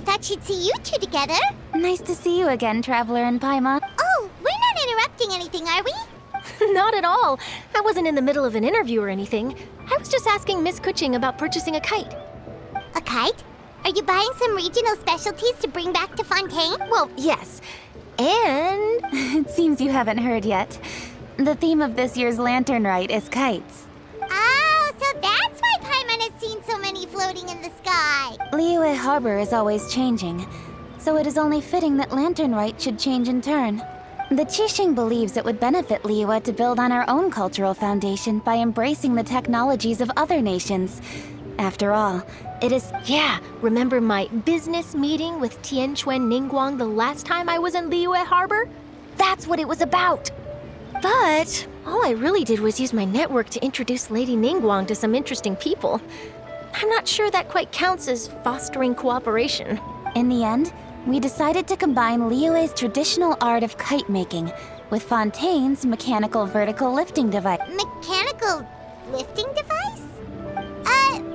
thought she'd see you two together. Nice to see you again, Traveler and Paimon. Oh, we're not interrupting anything, are we? Not at all. I wasn't in the middle of an interview or anything. I was just asking Miss Kuching about purchasing a kite. A kite? Are you buying some regional specialties to bring back to Fontaine? Well, yes. And... It seems you haven't heard yet. The theme of this year's Lantern Rite is kites. Oh, so that's why Paimon has seen so many floating in the sky. Liyue Harbor is always changing, so it is only fitting that Lantern Rite should change in turn. The Qixing believes it would benefit Liyue to build on our own cultural foundation by embracing the technologies of other nations. After all, it is... Yeah, remember my business meeting with Tianquan Ningguang the last time I was in Liyue Harbor? That's what it was about. But all I really did was use my network to introduce Lady Ningguang to some interesting people. I'm not sure that quite counts as fostering cooperation. In the end, we decided to combine Liyue's traditional art of kite making with Fontaine's mechanical vertical lifting device. Mechanical lifting device?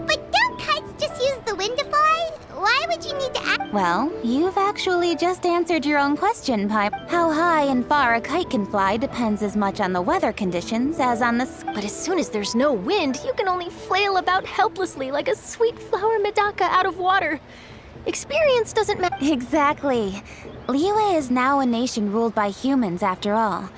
But don't kites just use the wind to fly? Why would you need to act— Well, you've actually just answered your own question, Pai. How high and far a kite can fly depends as much on the weather conditions as on the But as soon as there's no wind, you can only flail about helplessly like a sweet flower medaka out of water. Experience doesn't matter. Exactly. Liyue is now a nation ruled by humans, after all.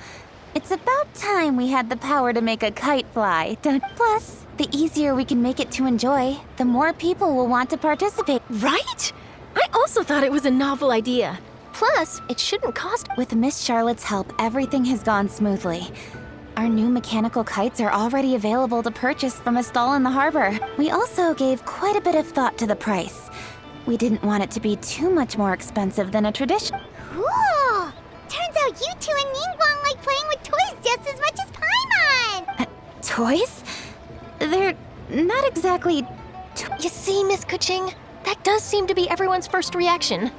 It's about time we had the power to make a kite fly, don't— Plus, the easier we can make it to enjoy, the more people will want to participate. Right? I also thought it was a novel idea. Plus, it shouldn't cost— With Miss Charlotte's help, everything has gone smoothly. Our new mechanical kites are already available to purchase from a stall in the harbor. We also gave quite a bit of thought to the price. We didn't want it to be too much more expensive than a tradition. Cool! Turns out you two and Ningguang like playing with toys just as much as Paimon! Toys? They're not exactly... You see, Miss Kuching? That does seem to be everyone's first reaction.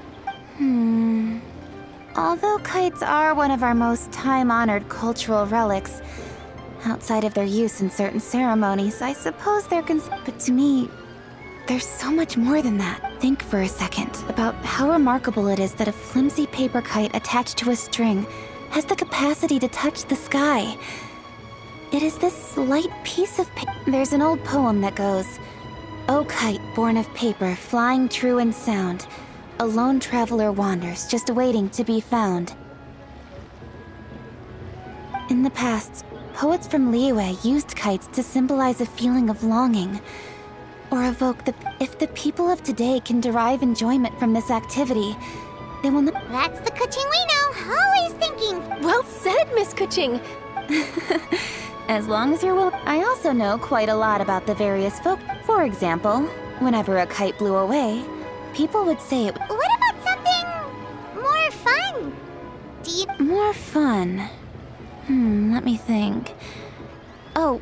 Although kites are one of our most time-honored cultural relics, outside of their use in certain ceremonies, I suppose they're But to me, there's so much more than that. Think for a second about how remarkable it is that a flimsy paper kite attached to a string has the capacity to touch the sky. It is this slight piece of paper. There's an old poem that goes, "O kite born of paper, flying true in sound, a lone traveler wanders, just waiting to be found." In the past, poets from Liyue used kites to symbolize a feeling of longing, or evoke the... If the people of today can derive enjoyment from this activity, they will not... That's the Kuching we know, always thinking. Well said, Miss Kuching. As long as you're willing. I also know quite a lot about the various folk. For example, whenever a kite blew away, people would say it... What about something more fun? Do you... More fun? Let me think. Oh,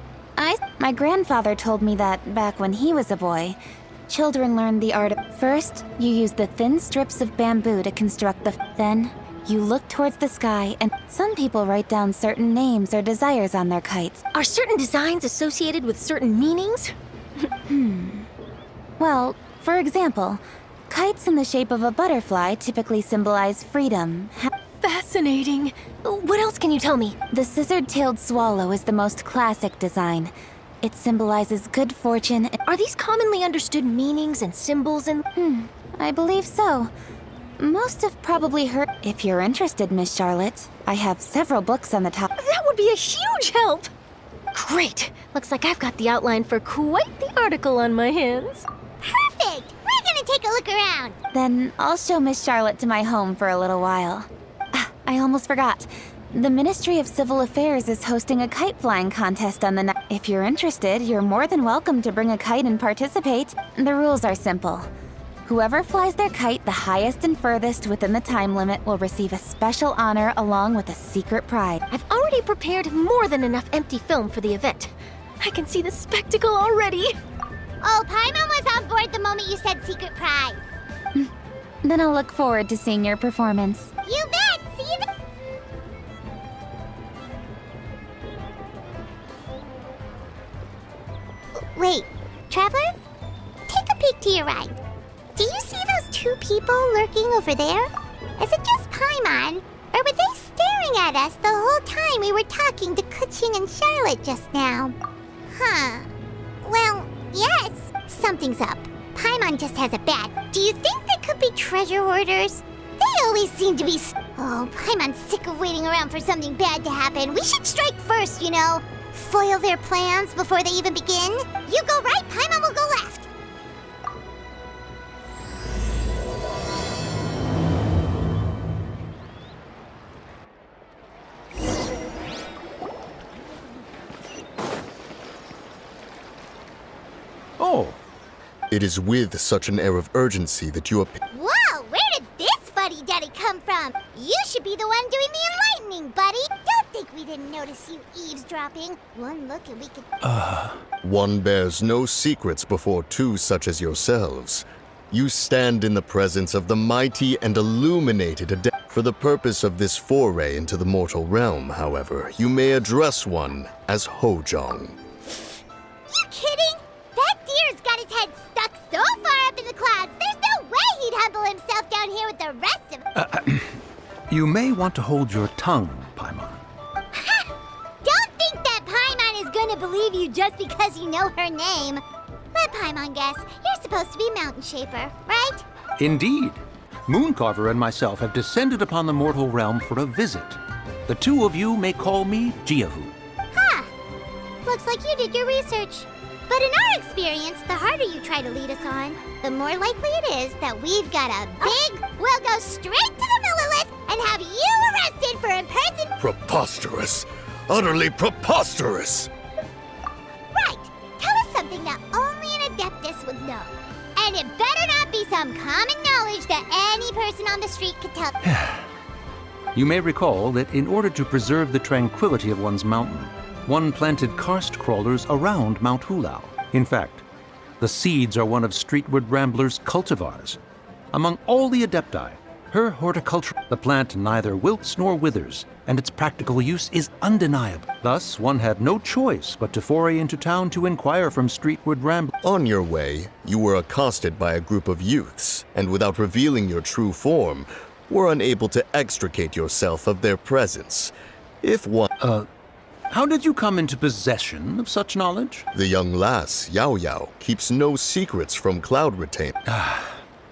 my grandfather told me that back when he was a boy, children learned the art of... First, you use the thin strips of bamboo to construct the... Then, you look towards the sky, and some people write down certain names or desires on their kites. Are certain designs associated with certain meanings? Well, for example, kites in the shape of a butterfly typically symbolize freedom. Fascinating. What else can you tell me? The scissored-tailed swallow is the most classic design. It symbolizes good fortune. Are these commonly understood meanings and symbols in... I believe so. Most have probably heard... If you're interested, Miss Charlotte, I have several books on the topic. That would be a huge help! Great! Looks like I've got the outline for quite the article on my hands. Perfect! We're gonna take a look around. Then I'll show Miss Charlotte to my home for a little while. I almost forgot. The Ministry of Civil Affairs is hosting a kite flying contest on the night. If you're interested, you're more than welcome to bring a kite and participate. The rules are simple. Whoever flies their kite the highest and furthest within the time limit will receive a special honor along with a secret prize. I've already prepared more than enough empty film for the event. I can see the spectacle already. Oh, Paimon was on board the moment you said secret prize. Then I'll look forward to seeing your performance. You bet! See you then! Wait, Traveler? Take a peek to your right. Do you see those two people lurking over there? Is it just Paimon? Or were they staring at us the whole time we were talking to Kuching and Charlotte just now? Huh. Well, yes, something's up. Paimon just has a bat. Do you think they could be treasure hoarders? They always seem to be... Oh, Paimon's sick of waiting around for something bad to happen. We should strike first, you know. Foil their plans before they even begin. You go right, Paimon will go left. Oh. It is with such an air of urgency that you appear. Whoa, where did this fuddy-duddy come from? You should be the one doing the enlightening, buddy. Don't think we didn't notice you eavesdropping. One look and we could... One bears no secrets before two such as yourselves. You stand in the presence of the mighty and illuminated adept. For the purpose of this foray into the mortal realm, however, you may address one as Hojong. You kidding? That deer's got his head stuck so far up in the clouds, there's no way he'd humble himself down here with the rest of us. You may want to hold your tongue, Paimon. Don't think that Paimon is gonna believe you just because you know her name. Let Paimon guess. You're supposed to be Mountain Shaper, right? Indeed. Mooncarver and myself have descended upon the mortal realm for a visit. The two of you may call me Jiahu. Huh. Looks like you did your research. But in our experience, the harder you try to lead us on, the more likely it is that we've got a big... We'll go straight to the Millilith and have you arrested for imperson... Preposterous! Utterly preposterous! Right. Tell us something that only an Adeptus would know. And it better not be some common knowledge that any person on the street could tell. You may recall that in order to preserve the tranquility of one's mountain, one planted karst crawlers around Mount Hulao. In fact, the seeds are one of Streetward Rambler's cultivars. Among all the Adepti, her horticulture, the plant neither wilts nor withers, and its practical use is undeniable. Thus, one had no choice but to foray into town to inquire from Streetward Rambler. On your way, you were accosted by a group of youths, and without revealing your true form, were unable to extricate yourself of their presence. If one... How did you come into possession of such knowledge? The young lass, Yao Yao, keeps no secrets from Cloud Retainer.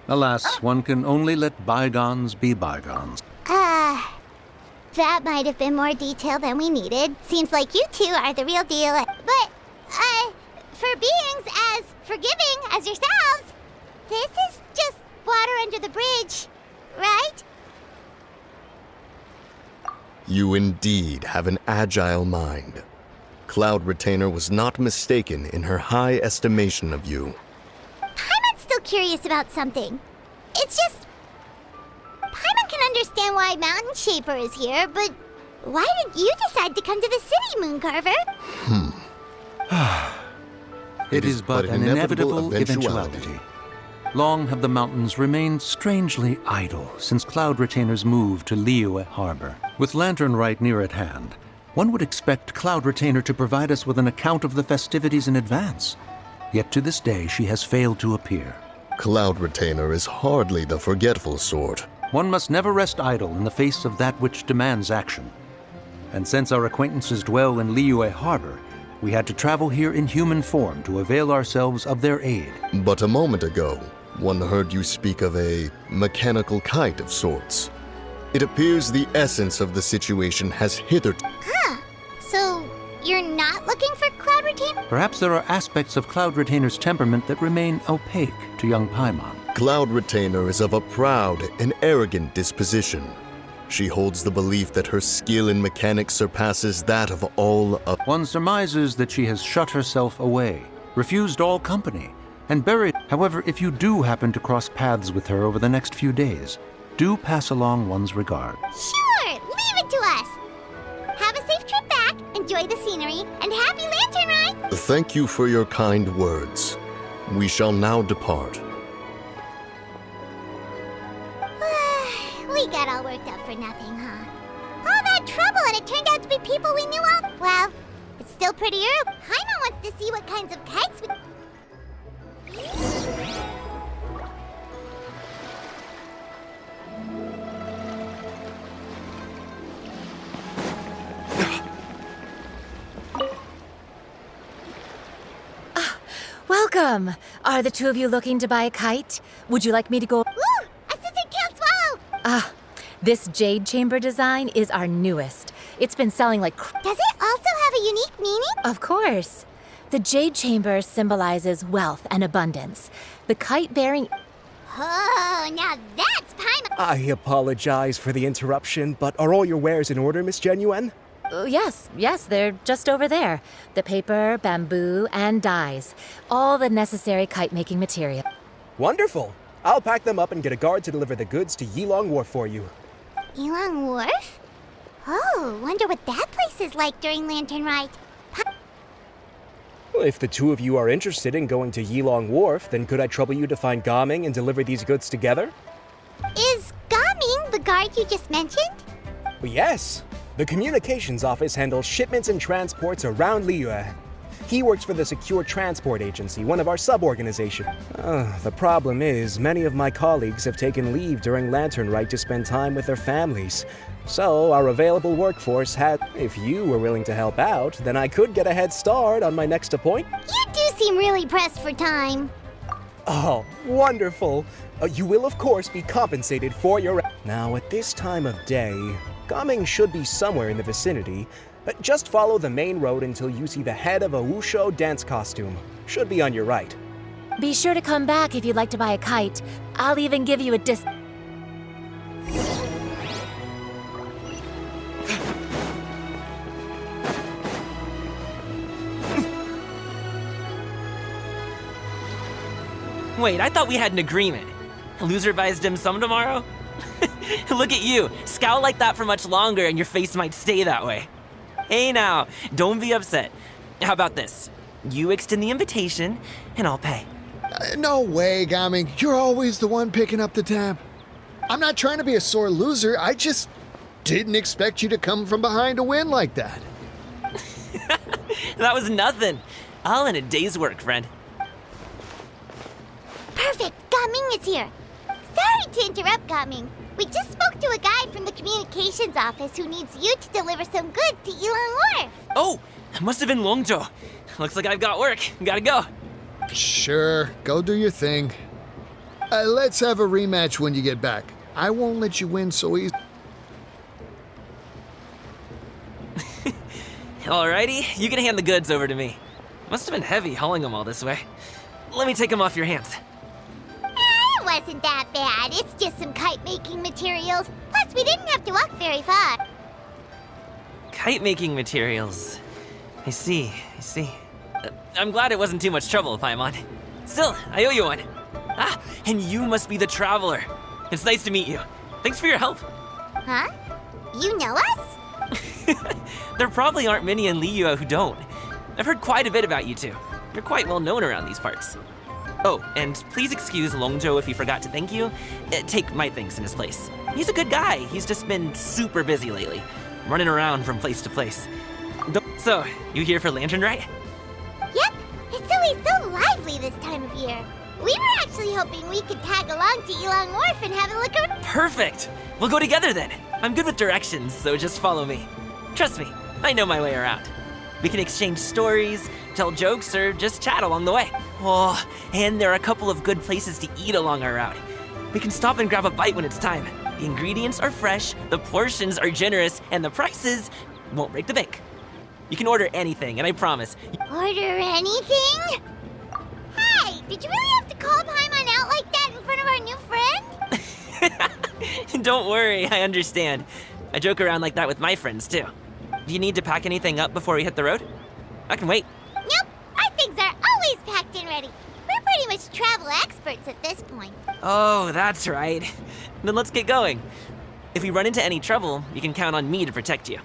Alas, one can only let bygones be bygones. That might have been more detail than we needed. Seems like you two are the real deal. But, for beings as forgiving as yourselves, this is just water under the bridge, right? You indeed have an agile mind. Cloud Retainer was not mistaken in her high estimation of you. Paimon's still curious about something. It's just... Paimon can understand why Mountain Shaper is here, but why did you decide to come to the city, Mooncarver? It is but an inevitable eventuality. Long have the mountains remained strangely idle since Cloud Retainer's move to Liyue Harbor. With Lantern Rite near at hand, one would expect Cloud Retainer to provide us with an account of the festivities in advance. Yet to this day, she has failed to appear. Cloud Retainer is hardly the forgetful sort. One must never rest idle in the face of that which demands action. And since our acquaintances dwell in Liyue Harbor, we had to travel here in human form to avail ourselves of their aid. But a moment ago, one heard you speak of a mechanical kite of sorts. It appears the essence of the situation has hitherto... Huh. So, you're not looking for Cloud Retainer? Perhaps there are aspects of Cloud Retainer's temperament that remain opaque to young Paimon. Cloud Retainer is of a proud and arrogant disposition. She holds the belief that her skill in mechanics surpasses that of all others. One surmises that she has shut herself away, refused all company, and buried. However, if you do happen to cross paths with her over the next few days, do pass along one's regard. Sure, leave it to us. Have a safe trip back, enjoy the scenery, and happy Lantern Ride! Thank you for your kind words. We shall now depart. We got all worked up for nothing, huh? All that trouble and it turned out to be people we knew of? Well, it's still pretty early. Paimon wants to see what kinds of kites we... Welcome! Are the two of you looking to buy a kite? Would you like me to go? Ooh, a scissor can't swallow! This jade chamber design is our newest. It's been selling like Does it also have a unique meaning? Of course. The jade chamber symbolizes wealth and abundance. The kite-bearing... Oh, now that's Paimon. I apologize for the interruption, but are all your wares in order, Miss Genuine? Yes, they're just over there. The paper, bamboo, and dyes. All the necessary kite-making material. Wonderful. I'll pack them up and get a guard to deliver the goods to Yilong Wharf for you. Yilong Wharf? Oh, wonder what that place is like during Lantern Rite. Well, if the two of you are interested in going to Yilong Wharf, then could I trouble you to find Gaming and deliver these goods together? Is Gaming the guard you just mentioned? Well, yes. The communications office handles shipments and transports around Liyue. He works for the Secure Transport Agency, one of our sub-organizations. The problem is, many of my colleagues have taken leave during Lantern Rite to spend time with their families. So, our available workforce had... If you were willing to help out, then I could get a head start on my next appointment. You do seem really pressed for time. Oh, wonderful. You will, of course, be compensated for your... Now, at this time of day, Gaming should be somewhere in the vicinity. Just follow the main road until you see the head of a Wushu dance costume. Should be on your right. Be sure to come back if you'd like to buy a kite. I'll even give you a Wait, I thought we had an agreement. Loser buys dim sum tomorrow? Look at you. Scowl like that for much longer and your face might stay that way. Hey now, don't be upset. How about this? You extend the invitation, and I'll pay. No way, Gaming. You're always the one picking up the tab. I'm not trying to be a sore loser. I just didn't expect you to come from behind to win like that. That was nothing. All in a day's work, friend. Perfect, Gaming is here. Sorry to interrupt, Gaming. We just spoke to a guy from the communications office who needs you to deliver some goods to Yilong Wharf. Oh, it must have been Longzhou. Looks like I've got work. Gotta go. Sure, go do your thing. Let's have a rematch when you get back. I won't let you win so easy. Alrighty, you can hand the goods over to me. Must have been heavy hauling them all this way. Let me take them off your hands. It wasn't that bad. It's just some kite-making materials. Plus, we didn't have to walk very far. Kite-making materials. I see. I'm glad it wasn't too much trouble, Paimon. Still, I owe you one. Ah, and you must be the traveler. It's nice to meet you. Thanks for your help. Huh? You know us? There probably aren't many in Liyue who don't. I've heard quite a bit about you two. You're quite well known around these parts. Oh, and please excuse Longzhou if he forgot to thank you. Take my thanks in his place. He's a good guy. He's just been super busy lately, running around from place to place. So, you here for Lantern Rite? Yep. It's always so lively this time of year. We were actually hoping we could tag along to Yilong Wharf and have a look around. Perfect. We'll go together then. I'm good with directions, so just follow me. Trust me, I know my way around. We can exchange stories, tell jokes, or just chat along the way. Oh, and there are a couple of good places to eat along our route. We can stop and grab a bite when it's time. The ingredients are fresh, the portions are generous, and the prices won't break the bank. You can order anything, and I promise. Order anything? Hey, did you really have to call Paimon out like that in front of our new friend? Don't worry, I understand. I joke around like that with my friends, too. Do you need to pack anything up before we hit the road? I can wait. Nope, our things are always packed and ready. We're pretty much travel experts at this point. Oh, that's right. Then let's get going. If we run into any trouble, you can count on me to protect you.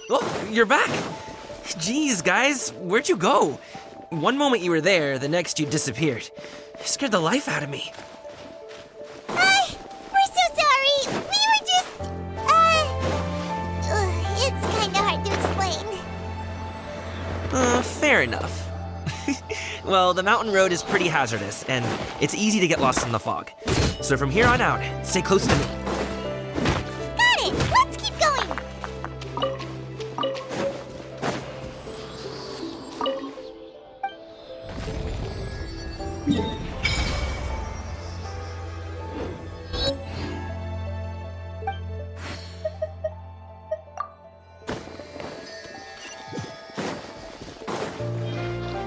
Oh, you're back! Jeez, guys, where'd you go? One moment you were there, the next you disappeared. You scared the life out of me. We're so sorry. We were just, it's kinda hard to explain. Fair enough. Well, the mountain road is pretty hazardous, and it's easy to get lost in the fog. So from here on out, stay close to me. Got it! Let's keep going!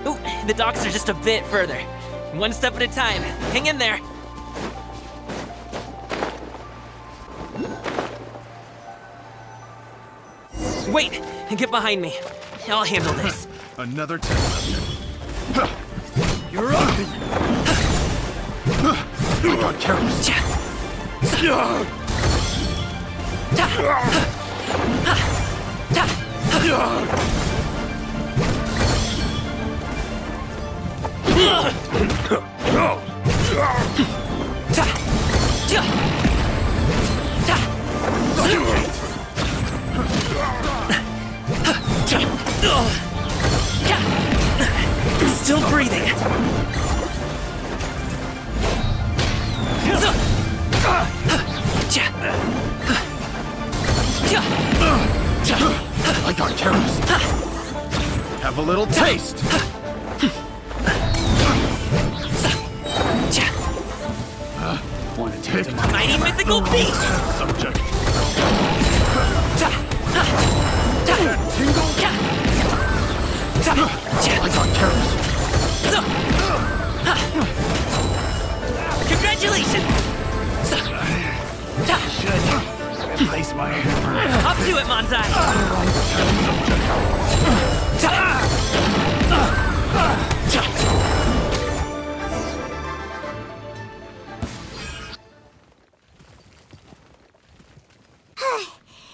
Ooh, the docks are just a bit further. One step at a time. Hang in there. Wait! Get behind me. I'll handle this. Another test. You're up! I got careless. Still breathing. I got careless. Have a little taste. Want to take my Mighty mythical beast! subject? I got careless. Congratulations! Should replace my hammer. Up to it, Manzai!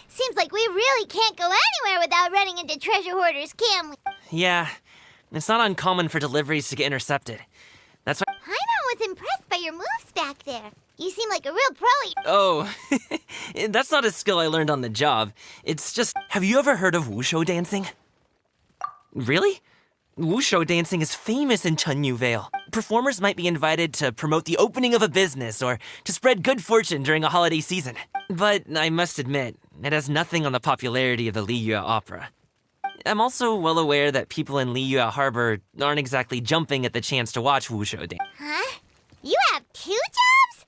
Seems like we really can't go anywhere without running into treasure hoarders, can we? Yeah, it's not uncommon for deliveries to get intercepted. That's why. Paimon was impressed by your moves back there. You seem like a real pro. Oh, that's not a skill I learned on the job. It's just, have you ever heard of wushu dancing? Really? Wushu dancing is famous in Chunyu Vale. Performers might be invited to promote the opening of a business or to spread good fortune during a holiday season. But I must admit, it has nothing on the popularity of the Liyue Opera. I'm also well aware that people in Liyue Harbor aren't exactly jumping at the chance to watch wushu dance. Huh? You have 2 jobs?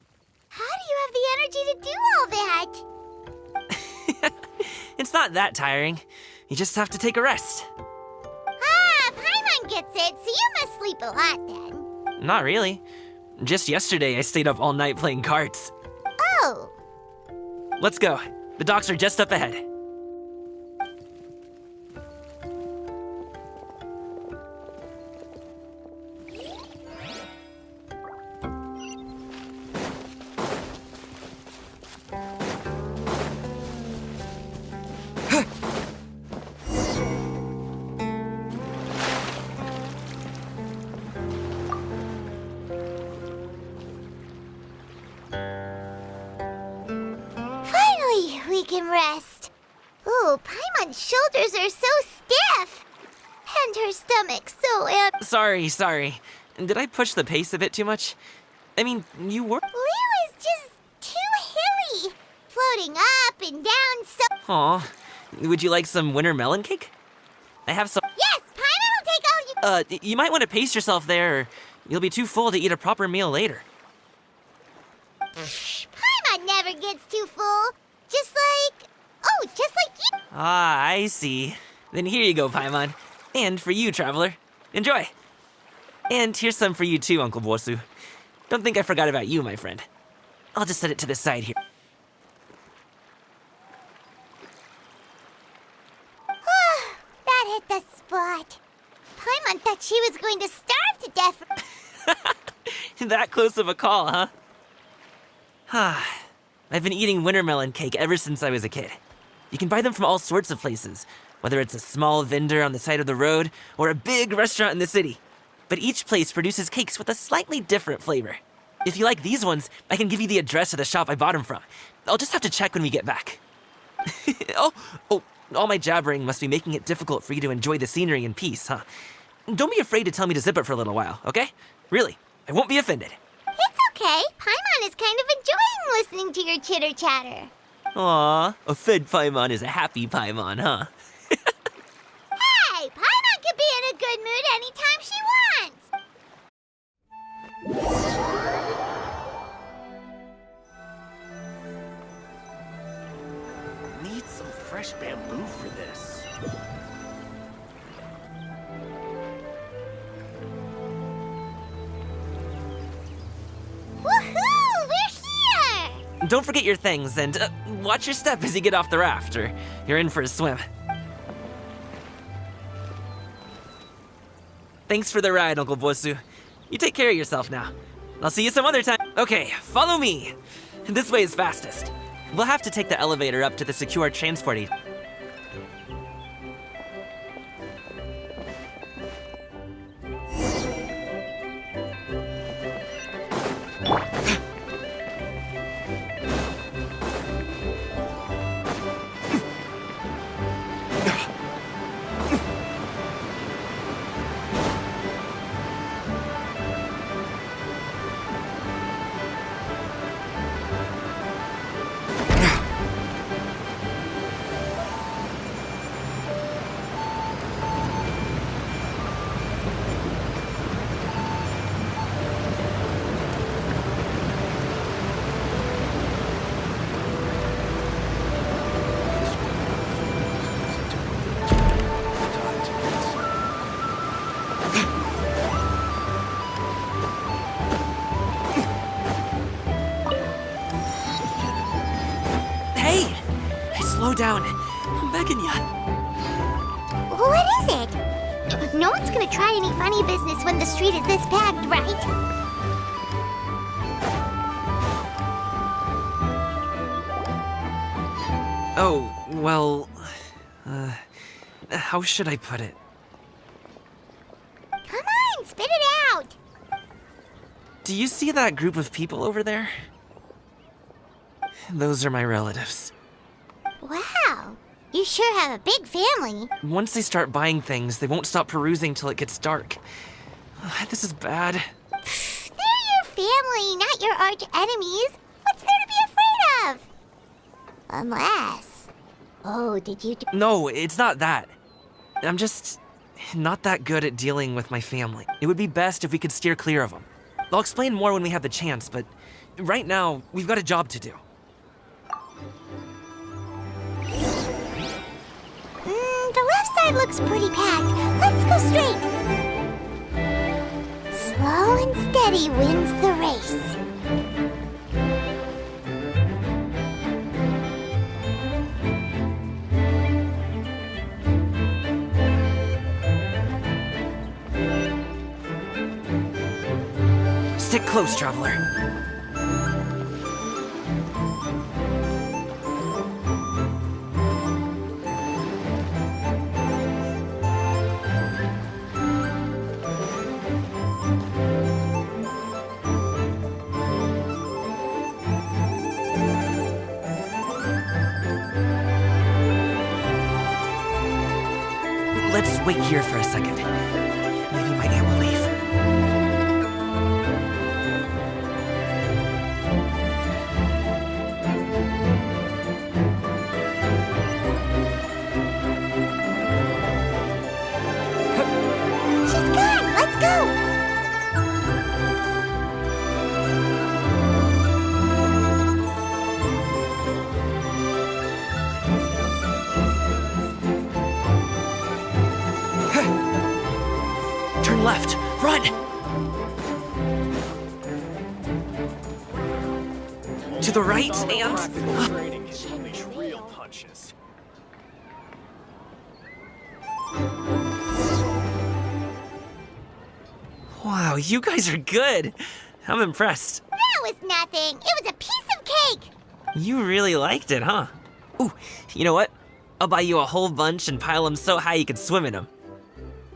How do you have the energy to do all that? It's not that tiring. You just have to take a rest. Ah, Paimon gets it, so you must sleep a lot then. Not really. Just yesterday, I stayed up all night playing cards. Oh. Let's go. The docks are just up ahead. Finally, we can rest. Ooh, Paimon's shoulders are so stiff. And her stomach so Sorry. Did I push the pace a bit too much? I mean, you were... Liu is just too hilly. Floating up and down so... Aw. Would you like some winter melon cake? I have some... Yes, Paimon will take all you... You might want to pace yourself there, or you'll be too full to eat a proper meal later. Paimon never gets too full. Just like you. Ah, I see. Then here you go, Paimon. And for you, traveler. Enjoy. And here's some for you too, Uncle Bosu. Don't think I forgot about you, my friend. I'll just set it to the side here. That hit the spot. Paimon thought she was going to starve to death. That close of a call, huh? I've been eating winter melon cake ever since I was a kid. You can buy them from all sorts of places, whether it's a small vendor on the side of the road or a big restaurant in the city. But each place produces cakes with a slightly different flavor. If you like these ones, I can give you the address of the shop I bought them from. I'll just have to check when we get back. Oh, all my jabbering must be making it difficult for you to enjoy the scenery in peace, huh? Don't be afraid to tell me to zip it for a little while, okay? Really, I won't be offended. It's okay. Paimon is kind of enjoying listening to your chitter-chatter. Aw, a fed Paimon is a happy Paimon, huh? Hey, Paimon can be in a good mood anytime she wants. Need some fresh bamboo for this. Woohoo! We're here! Don't forget your things, and watch your step as you get off the raft, or you're in for a swim. Thanks for the ride, Uncle Bosu. You take care of yourself now. I'll see you some other time. Okay, follow me. This way is fastest. We'll have to take the elevator up to the secure transport aid. Slow down. I'm begging ya. What is it? No one's gonna try any funny business when the street is this packed, right? Oh, well... how should I put it? Come on, spit it out! Do you see that group of people over there? those are my relatives. Wow, you sure have a big family. Once they start buying things, they won't stop perusing till it gets dark. This is bad. They're your family, not your arch enemies. What's there to be afraid of? Unless... Oh, did you... No, it's not that. I'm just not that good at dealing with my family. It would be best if we could steer clear of them. I'll explain more when we have the chance, but right now, we've got a job to do. The left side looks pretty packed. Let's go straight. Slow and steady wins the race. Stick close, traveler. Let's wait here for a second. Maybe my aunt will leave. She's gone. Let's go. Turn left. Run! To the right and... Real punches. Wow, you guys are good. I'm impressed. That was nothing. It was a piece of cake. You really liked it, huh? Ooh, you know what? I'll buy you a whole bunch and pile them so high you can swim in them.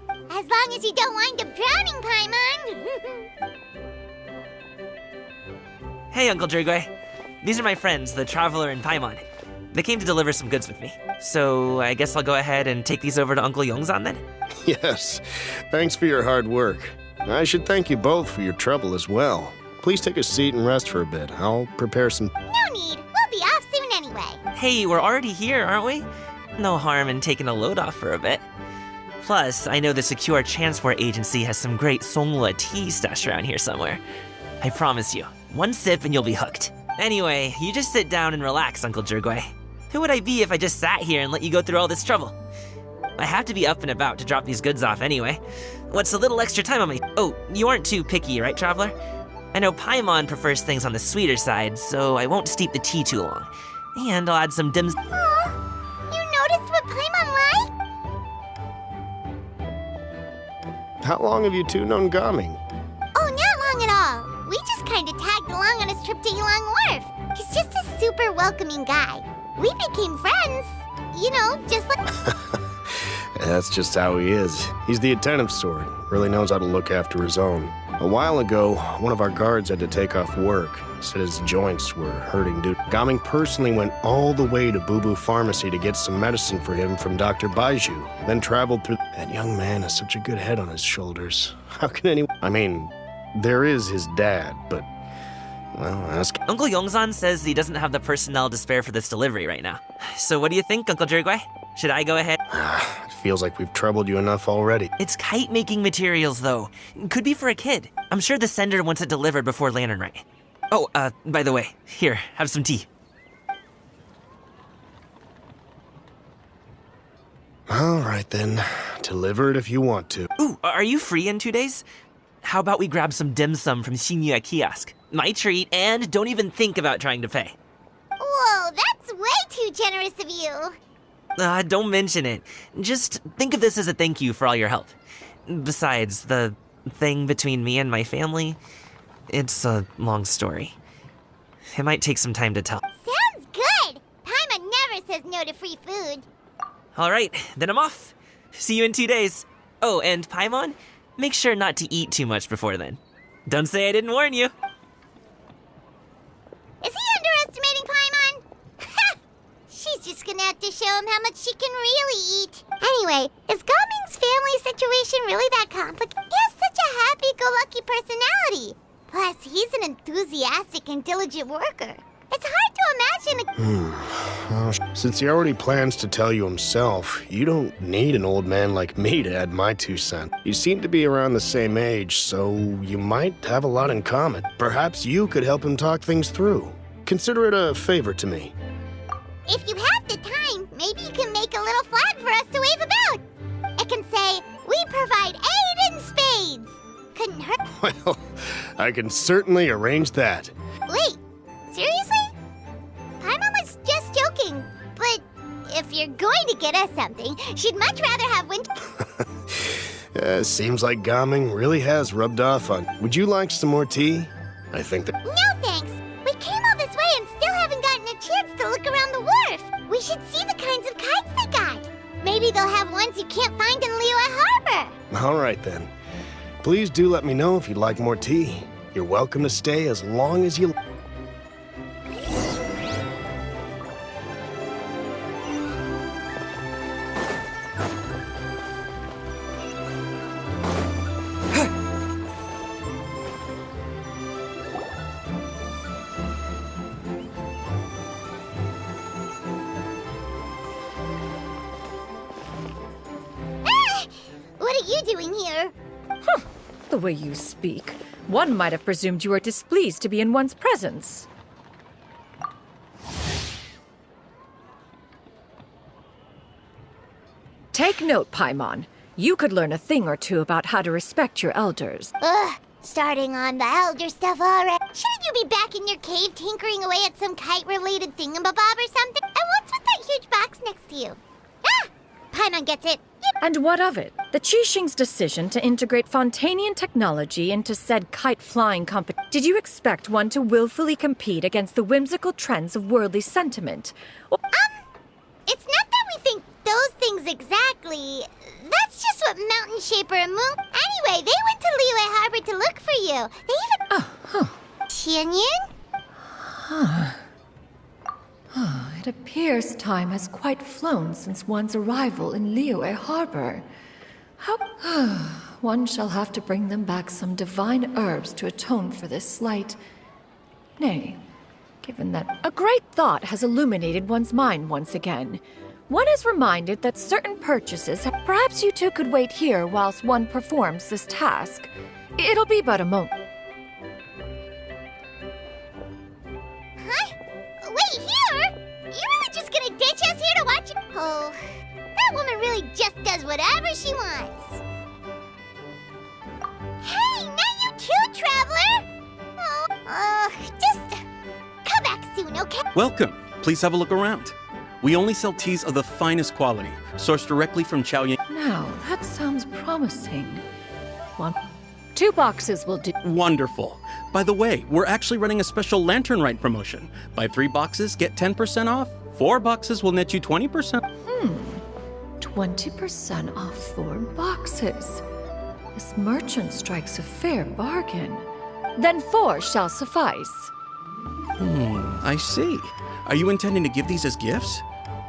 As long as you don't wind up drowning, Paimon. Hey, Uncle Drigway. These are my friends, the Traveler and Paimon. They came to deliver some goods with me. So I guess I'll go ahead and take these over to Uncle Yongzan then? Yes. Thanks for your hard work. I should thank you both for your trouble as well. Please take a seat and rest for a bit. I'll prepare some... No need. We'll be off soon anyway. Hey, we're already here, aren't we? No harm in taking a load off for a bit. Plus, I know the Secure Transport Agency has some great Songhua tea stashed around here somewhere. I promise you, one sip and you'll be hooked. Anyway, you just sit down and relax, Uncle Jirgway. Who would I be if I just sat here and let you go through all this trouble? I have to be up and about to drop these goods off anyway. What's a little extra time on my... Oh, you aren't too picky, right, Traveler? I know Paimon prefers things on the sweeter side, so I won't steep the tea too long. And I'll add some dims... Aw, you noticed what Paimon liked? How long have you two known Gaming? Oh, not long at all. We just kind of tagged along on his trip to Yulong Wharf. He's just a super welcoming guy. We became friends. You know, just like... That's just how he is. He's the attentive sort. Really knows how to look after his own. A while ago, one of our guards had to take off work. Said his joints were hurting due. Gaming personally went all the way to Boo Boo Pharmacy to get some medicine for him from Dr. Baiju, then traveled through... That young man has such a good head on his shoulders. How can anyone... I mean, there is his dad, but... Well, ask... Uncle Yongzan says he doesn't have the personnel to spare for this delivery right now. So what do you think, Uncle Jirgway? Should I go ahead? It feels like we've troubled you enough already. It's kite-making materials, though. Could be for a kid. I'm sure the sender wants it delivered before Lantern Rite. Oh, by the way, here, have some tea. All right, then. Deliver it if you want to. Ooh, are you free in 2 days? How about we grab some dim sum from Shinya Kiosk? My treat, and don't even think about trying to pay. Whoa, that's way too generous of you. Don't mention it. Just think of this as a thank you for all your help. Besides, the thing between me and my family, it's a long story. It might take some time to tell. Sounds good. Paimon never says no to free food. All right, then I'm off. See you in 2 days. Oh, and Paimon, make sure not to eat too much before then. Don't say I didn't warn you. Is he underestimating Paimon? to show him how much she can really eat. Anyway, is Gaming's family situation really that complicated? He has such a happy-go-lucky personality. Plus, he's an enthusiastic and diligent worker. It's hard to imagine Well, since he already plans to tell you himself, you don't need an old man like me to add my 2 cents. You seem to be around the same age, so you might have a lot in common. Perhaps you could help him talk things through. Consider it a favor to me. If you have the time, maybe you can make a little flag for us to wave about. It can say, "We provide aid in spades." Couldn't hurt. Well, I can certainly arrange that. Wait, seriously? Paimon was just joking. But if you're going to get us something, she'd much rather have Seems like Gaming really has rubbed off on. Would you like some more tea? I think that. No thanks. We came all this way and still haven't gotten a chance to look around the wharf. We should see the kinds of kites they got. Maybe they'll have ones you can't find in Liyue Harbor. All right then. Please do let me know if you'd like more tea. You're welcome to stay as long as you. What are you doing here? The way you speak, one might have presumed you were displeased to be in one's presence. Take note, Paimon. You could learn a thing or two about how to respect your elders. Ugh, starting on the elder stuff already. Shouldn't you be back in your cave tinkering away at some kite-related thingamabob or something? And what's with that huge box next to you? Ah! Paimon gets it. And what of it? The Qixing's decision to integrate Fontanian technology into said kite-flying competition. Did you expect one to willfully compete against the whimsical trends of worldly sentiment? It's not that we think those things exactly. That's just what Mountain Shaper and Moon... Anyway, they went to Liyue Harbor to look for you. They even... Tianyin? It appears time has quite flown since one's arrival in Liyue Harbor. How... One shall have to bring them back some divine herbs to atone for this slight... Nay, given that a great thought has illuminated one's mind once again, one is reminded that certain purchases... Perhaps you two could wait here whilst one performs this task. It'll be but a moment. Huh? Wait, here? You really just gonna ditch us here to watch it? Oh, that woman really just does whatever she wants. Hey, not you too, traveler! Just come back soon, okay? Welcome. Please have a look around. We only sell teas of the finest quality, sourced directly from Chaoyang. Now, that sounds promising. 2 boxes will do. Wonderful. By the way, we're actually running a special Lantern Rite promotion. Buy 3 boxes, get 10% off. 4 boxes will net you 20%. 20% off 4 boxes. This merchant strikes a fair bargain. Then 4 shall suffice. I see. Are you intending to give these as gifts?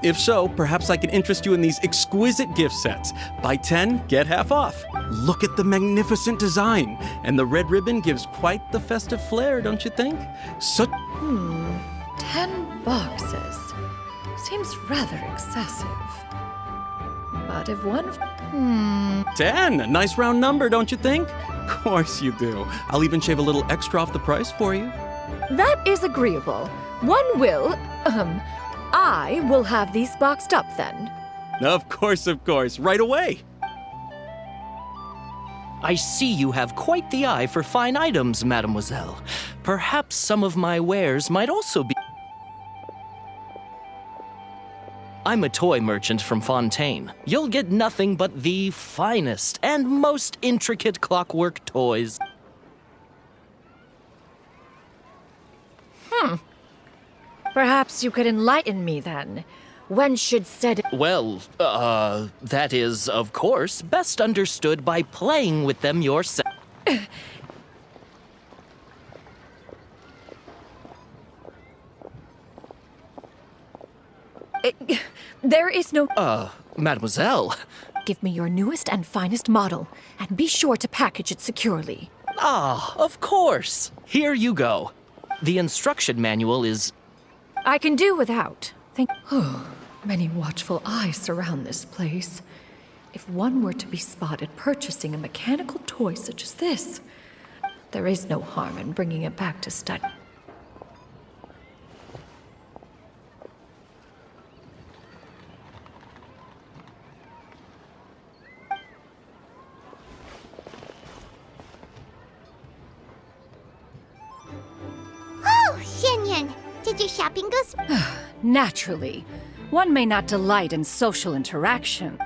If so, perhaps I can interest you in these exquisite gift sets. Buy 10, get half off. Look at the magnificent design. And the red ribbon gives quite the festive flair, don't you think? 10 boxes. Seems rather excessive. But if one... 10! Nice round number, don't you think? Of course you do. I'll even shave a little extra off the price for you. That is agreeable. One will... I will have these boxed up then. Of course, right away. I see you have quite the eye for fine items, mademoiselle. Perhaps some of my wares might also be... I'm a toy merchant from Fontaine. You'll get nothing but the finest and most intricate clockwork toys. Perhaps you could enlighten me then. When should said... Well, that is, of course, best understood by playing with them yourself. There is no... Mademoiselle. Give me your newest and finest model, and be sure to package it securely. Ah, of course. Here you go. The instruction manual is... I can do without. Many watchful eyes surround this place. If one were to be spotted purchasing a mechanical toy such as this, there is no harm in bringing it back to study. Oh, Xianyun, did your shopping go Naturally, one may not delight in social interaction.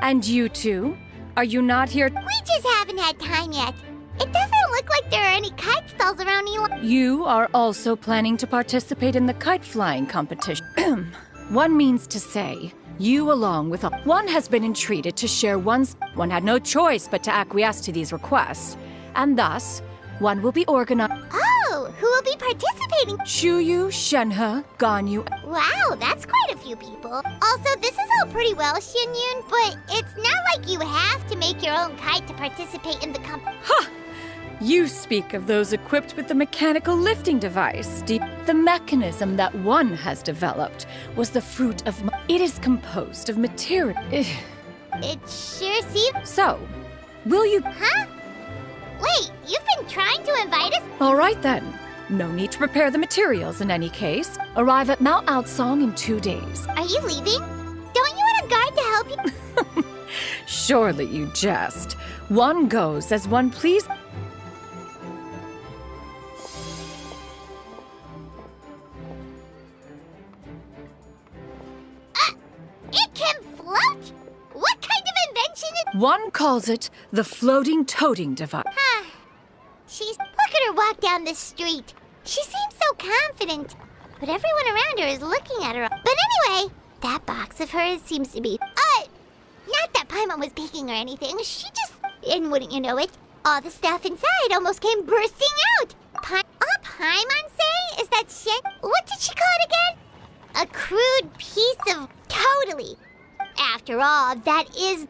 And you two? Are you not here? We just haven't had time yet. It doesn't look like there are any kite stalls around Eli. You are also planning to participate in the kite flying competition. One means to say, you along with one has been entreated to share one's... One had no choice but to acquiesce to these requests. And thus, one will be organized... Oh, who will be participating? Shuyu, Shenhe, Ganyu... Wow, that's quite a few people. Also, this is all pretty well, Xianyun, but it's not like you have to make your own kite to participate in the Ha! You speak of those equipped with the mechanical lifting device. The mechanism that one has developed was the fruit of... It is composed of material... It sure seems... So, will you... Huh? Wait, you've been trying to invite us? All right then. No need to prepare the materials in any case. Arrive at Mount Outsong in 2 days. Are you leaving? Don't you want a guard to help you? Surely you jest. One goes as one please. It can float? What kind of invention is... One calls it the floating toting device. Look at her walk down the street. She seems so confident. But everyone around her is looking at her. But anyway, that box of hers seems to be... not that Paimon was peeking or anything. She just... And wouldn't you know it, all the stuff inside almost came bursting out. All Paimon say is that what did she call it again? A crude piece of... Totally. After all, that is...